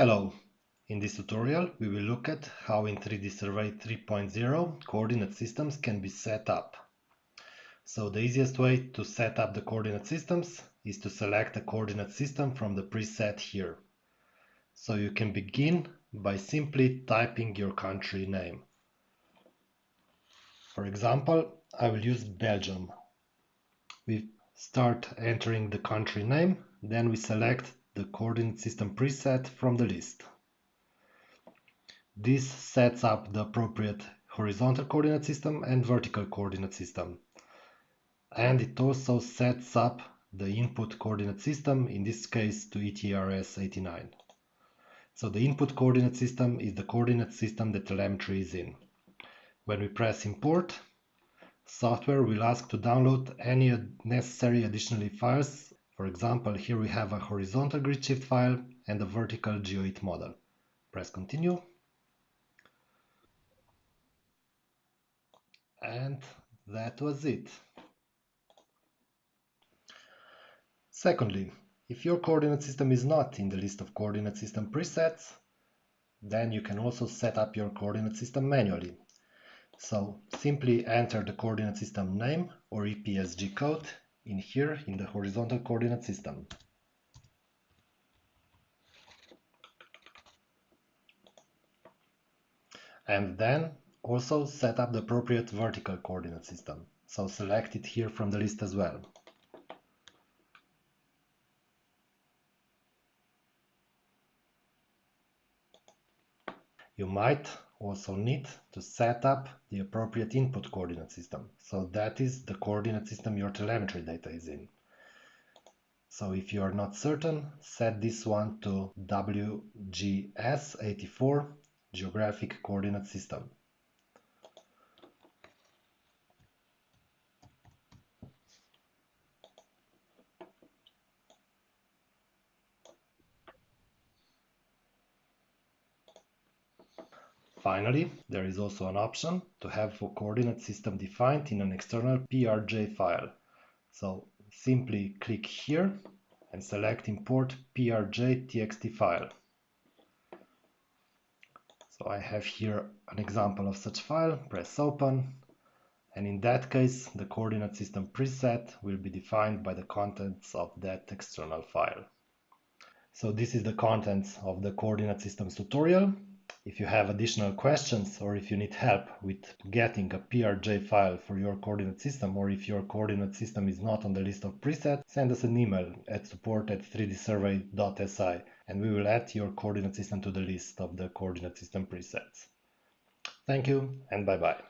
Hello! In this tutorial we will look at how in 3Dsurvey 3.0 coordinate systems can be set up. So the easiest way to set up the coordinate systems is to select a coordinate system from the preset here. So you can begin by simply typing your country name. For example, I will use Belgium. We start entering the country name, then we select the coordinate system preset from the list. This sets up the appropriate horizontal coordinate system and vertical coordinate system. And it also sets up the input coordinate system, in this case to ETRS89. So the input coordinate system is the coordinate system that telemetry is in. When we press import, software will ask to download any necessary additional files. For example, here we have a horizontal grid shift file and a vertical geoid model. Press continue. And that was it. Secondly, if your coordinate system is not in the list of coordinate system presets, then you can also set up your coordinate system manually. So simply enter the coordinate system name or EPSG code in here in the horizontal coordinate system. And then also set up the appropriate vertical coordinate system. So select it here from the list as well. You might also need to set up the appropriate input coordinate system. So that is the coordinate system your telemetry data is in. So if you are not certain, set this one to WGS84, Geographic Coordinate System. Finally, there is also an option to have a coordinate system defined in an external PRJ file. So simply click here and select Import PRJ TXT file. So I have here an example of such file, press open, and in that case the coordinate system preset will be defined by the contents of that external file. So this is the contents of the coordinate systems tutorial. If you have additional questions or if you need help with getting a PRJ file for your coordinate system, or if your coordinate system is not on the list of presets, send us an email at support@3dsurvey.si and we will add your coordinate system to the list of the coordinate system presets. Thank you and bye-bye.